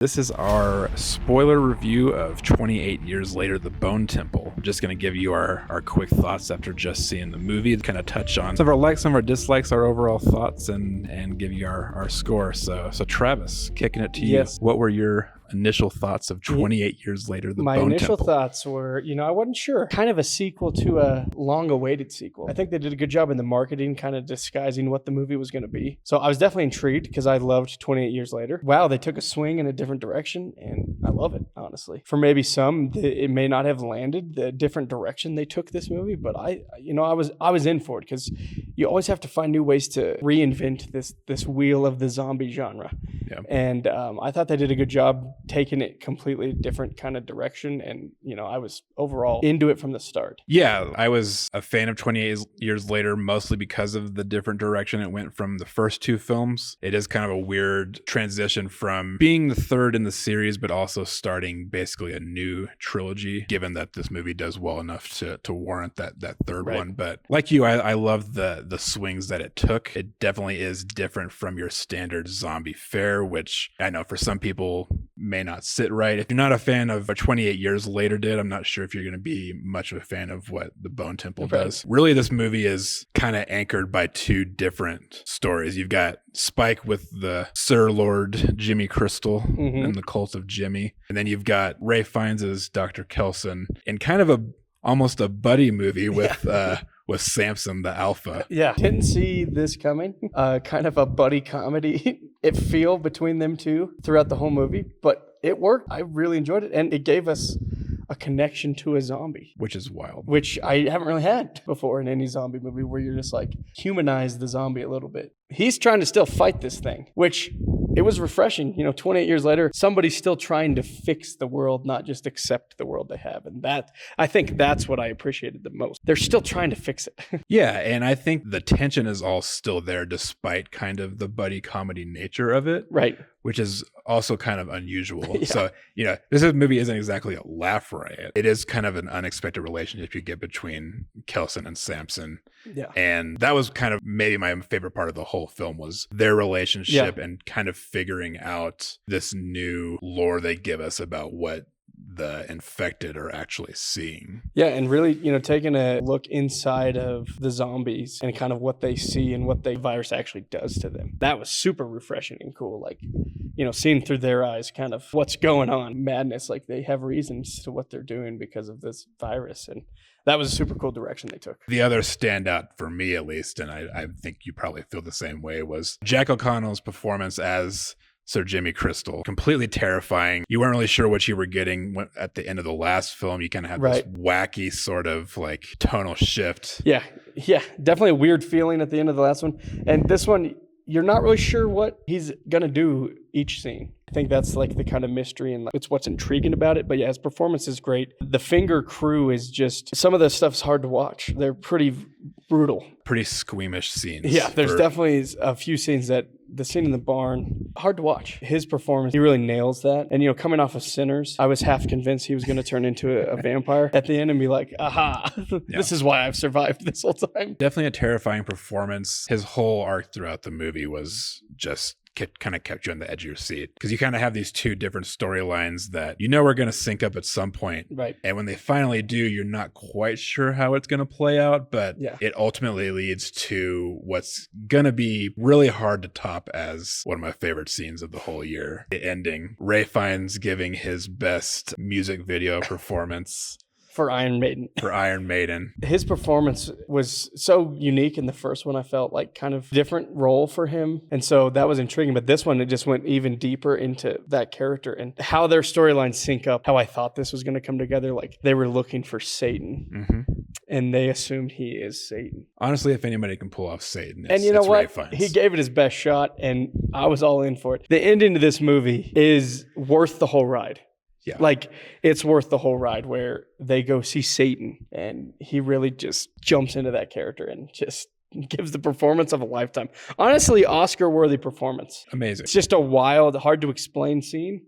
This is our spoiler review of 28 Years Later, The Bone Temple. I'm just going to give you our quick thoughts after just seeing the movie, kind of touch on some of our likes, some of our dislikes, our overall thoughts, and give you our score. So Travis, kicking it to you. Yes. What were your initial thoughts of 28 Years Later, The Bone Temple? My initial thoughts were, I wasn't sure. Kind of a sequel to a long-awaited sequel. I think they did a good job in the marketing, kind of disguising what the movie was going to be. So I was definitely intrigued because I loved 28 Years Later. Wow, they took a swing in a different direction, and I love it, honestly. For maybe some, it may not have landed the different direction they took this movie, but I was in for it because you always have to find new ways to reinvent this wheel of the zombie genre. Yeah. And I thought they did a good job taking it completely different kind of direction. And, I was overall into it from the start. Yeah, I was a fan of 28 Years Later, mostly because of the different direction it went from the first two films. It is kind of a weird transition from being the third in the series, but also starting basically a new trilogy, given that this movie does well enough to warrant that third Right. one. But like you, I love the swings that it took. It definitely is different from your standard zombie fare, which I know for some people may not sit right. If you're not a fan of what 28 Years Later did, I'm not sure if you're going to be much of a fan of what The Bone Temple does. Really, this movie is kind of anchored by two different stories. You've got Spike with the Sir Lord Jimmy Crystal and the Cult of Jimmy. And then you've got Ray Fiennes as Dr. Kelson in kind of almost a buddy movie with Samson the Alpha. Yeah. Didn't see this coming. Kind of a buddy comedy it feel between them two throughout the whole movie, but it worked. I really enjoyed it, and it gave us a connection to a zombie, Which is wild. which I haven't really had before in any zombie movie, where you're just like humanize the zombie a little bit. He's trying to still fight this thing, which it was refreshing. 28 years later, somebody's still trying to fix the world, not just accept the world they have. And I think that's what I appreciated the most. They're still trying to fix it. Yeah, and I think the tension is all still there despite kind of the buddy comedy nature of it. Right. Which is also kind of unusual. Yeah. So, this movie isn't exactly a laugh riot. It is kind of an unexpected relationship you get between Kelson and Samson. Yeah. And that was kind of maybe my favorite part of the whole film was their relationship and kind of figuring out this new lore they give us about what the infected are actually seeing. Yeah, and really, taking a look inside of the zombies and kind of what they see and what the virus actually does to them. That was super refreshing and cool. Like, seeing through their eyes kind of what's going on, madness, like they have reasons to what they're doing because of this virus. And that was a super cool direction they took. The other standout for me, at least, and I think you probably feel the same way, was Jack O'Connell's performance as Sir Jimmy Crystal. Completely terrifying. You weren't really sure what you were getting at the end of the last film. You kind of had this wacky sort of like tonal shift. Yeah, definitely a weird feeling at the end of the last one. And this one, you're not really sure what he's going to do each scene. I think that's like the kind of mystery and it's what's intriguing about it. But yeah, his performance is great. The Finger crew is just, some of the stuff's hard to watch. They're pretty brutal. Pretty squeamish scenes. Yeah, there's definitely a few scenes that the scene in the barn, hard to watch. His performance, he really nails that. And, coming off of Sinners, I was half convinced he was going to turn into a vampire at the end and be like, aha, this is why I've survived this whole time. Definitely a terrifying performance. His whole arc throughout the movie was just kind of kept you on the edge of your seat because you kind of have these two different storylines that are going to sync up at some point. Right. And when they finally do, you're not quite sure how it's going to play out, but it ultimately leads to what's going to be really hard to top as one of my favorite scenes of the whole year. The ending, Ray Fiennes giving his best music video performance. For Iron Maiden. His performance was so unique in the first one. I felt like kind of different role for him. And so that was intriguing. But this one, it just went even deeper into that character and how their storylines sync up, how I thought this was going to come together. Like they were looking for Satan and they assumed he is Satan. Honestly, if anybody can pull off Satan, and you know what? He gave it his best shot and I was all in for it. The ending to this movie is worth the whole ride. Yeah. Like, it's worth the whole ride where they go see Satan and he really just jumps into that character and just gives the performance of a lifetime. Honestly, Oscar-worthy performance. Amazing. It's just a wild, hard to explain scene,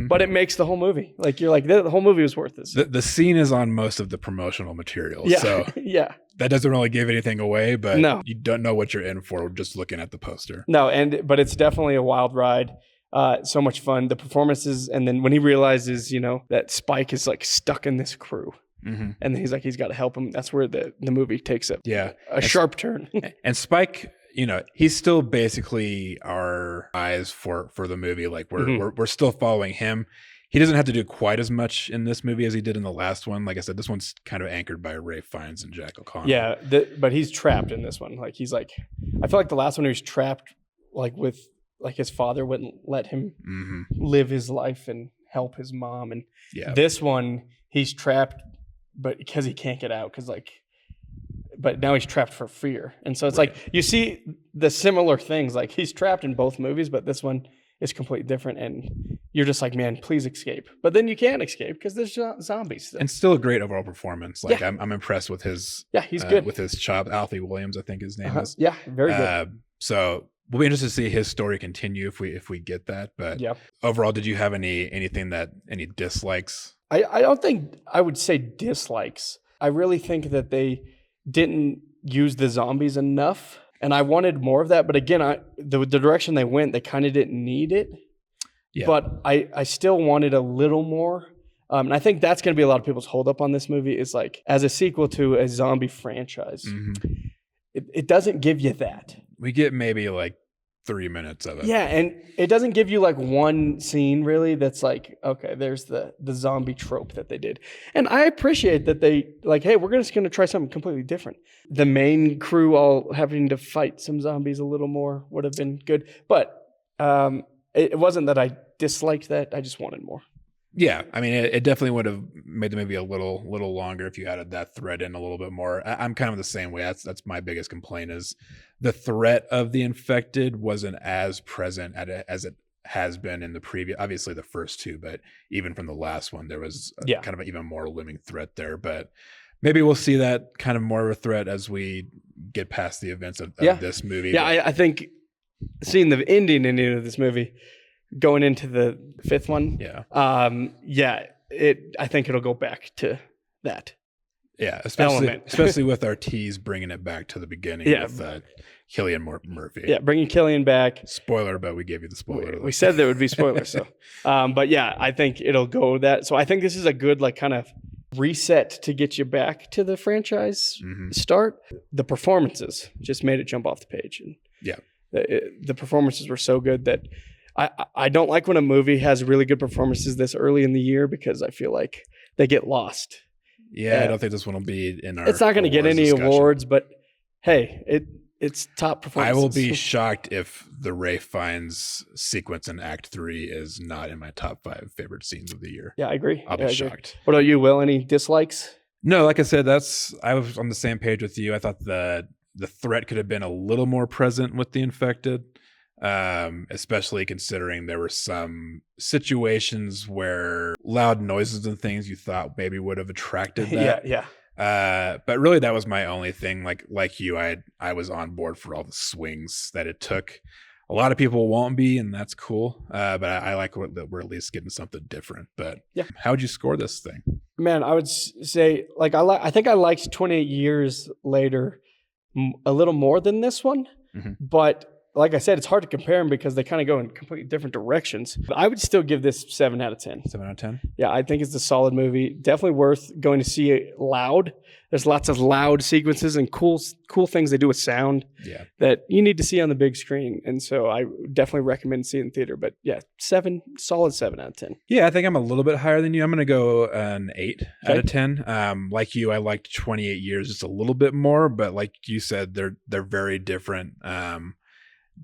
but it makes the whole movie. Like, you're like, the whole movie was worth this. The scene is on most of the promotional material. Yeah. So Yeah. that doesn't really give anything away, but you don't know what you're in for just looking at the poster. No, but it's definitely a wild ride. So much fun. The performances, and then when he realizes, that Spike is like stuck in this crew, and then he's got to help him. That's where the movie takes a sharp turn. And Spike, he's still basically our eyes for the movie. Like we're still following him. He doesn't have to do quite as much in this movie as he did in the last one. Like I said, this one's kind of anchored by Ralph Fiennes and Jack O'Connell. Yeah, but he's trapped in this one. Like I feel like the last one he was trapped, like with like his father wouldn't let him live his life and help his mom. And this one he's trapped, but because he can't get out, but now he's trapped for fear. And so it's like you see the similar things. Like he's trapped in both movies, but this one is completely different, and you're just like, man, please escape. But then you can't escape because there's zombies still. And still a great overall performance. Like I'm impressed with his he's good with his chop. Alfie Williams, I think his name is. Yeah, very good. So we'll be interested to see his story continue if we get that. But overall, did you have any dislikes? I don't think I would say dislikes. I really think that they didn't use the zombies enough. And I wanted more of that, but again, the direction they went, they kind of didn't need it. Yeah. But I still wanted a little more. And I think that's going to be a lot of people's holdup on this movie is like, as a sequel to a zombie franchise, it doesn't give you that. We get maybe like 3 minutes of it. Yeah, and it doesn't give you like one scene really that's like, okay, there's the zombie trope that they did. And I appreciate that they like, hey, we're just going to try something completely different. The main crew all having to fight some zombies a little more would have been good. But it wasn't that I disliked that. I just wanted more. Yeah, I mean, it definitely would have made the movie a little longer if you added that threat in a little bit more. I'm kind of the same way. That's my biggest complaint is the threat of the infected wasn't as present as it has been in the previous, obviously the first two, but even from the last one, there was kind of an even more looming threat there. But maybe we'll see that kind of more of a threat as we get past the events of this movie. Yeah, I think seeing the ending of this movie, going into the fifth one, I think it'll go back to that. Yeah, especially with our tease bringing it back to the beginning with Cillian Murphy. Yeah, bringing Cillian back. Spoiler, but we gave you the spoiler. We said there would be spoilers, so. But yeah, I think it'll go that. So I think this is a good like kind of reset to get you back to the franchise start. The performances just made it jump off the page, and the performances were so good that. I don't like when a movie has really good performances this early in the year because I feel like they get lost. Yeah, I don't think this one will be in our. It's not going to get any awards, but hey, it's top performances. I will be shocked if the Ralph Fiennes sequence in Act 3 is not in my top 5 favorite scenes of the year. Yeah, I agree. I'll be shocked. What about you, Will? Any dislikes? No, like I said, I was on the same page with you. I thought the threat could have been a little more present with the infected. Especially considering there were some situations where loud noises and things you thought maybe would have attracted that. But really that was my only thing. Like you, I was on board for all the swings that it took. A lot of people won't be, and that's cool. But I like that we're at least getting something different. But how would you score this thing? Man, I would say like I think I liked 28 Years Later a little more than this one, but. Like I said, it's hard to compare them because they kind of go in completely different directions. But I would still give this 7 out of 10. 7 out of 10? Yeah, I think it's a solid movie. Definitely worth going to see it loud. There's lots of loud sequences and cool things they do with sound that you need to see on the big screen. And so I definitely recommend seeing it in theater. But yeah, solid 7 out of 10. Yeah, I think I'm a little bit higher than you. I'm going to go an 8 out of 10. Like you, I liked 28 Years just a little bit more. But like you said, they're very different.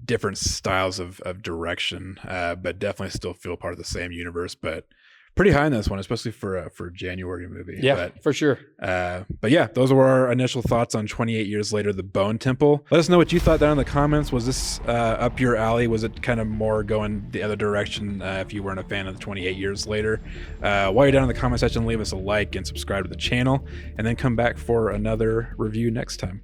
Different styles of direction, but definitely still feel part of the same universe. But pretty high in this one, especially for a January movie. Yeah, for sure. But yeah, those were our initial thoughts on 28 Years Later, The Bone Temple. Let us know what you thought down in the comments. Was this up your alley? Was it kind of more going the other direction if you weren't a fan of the 28 Years Later? While you're down in the comment section, leave us a like and subscribe to the channel, and then come back for another review next time.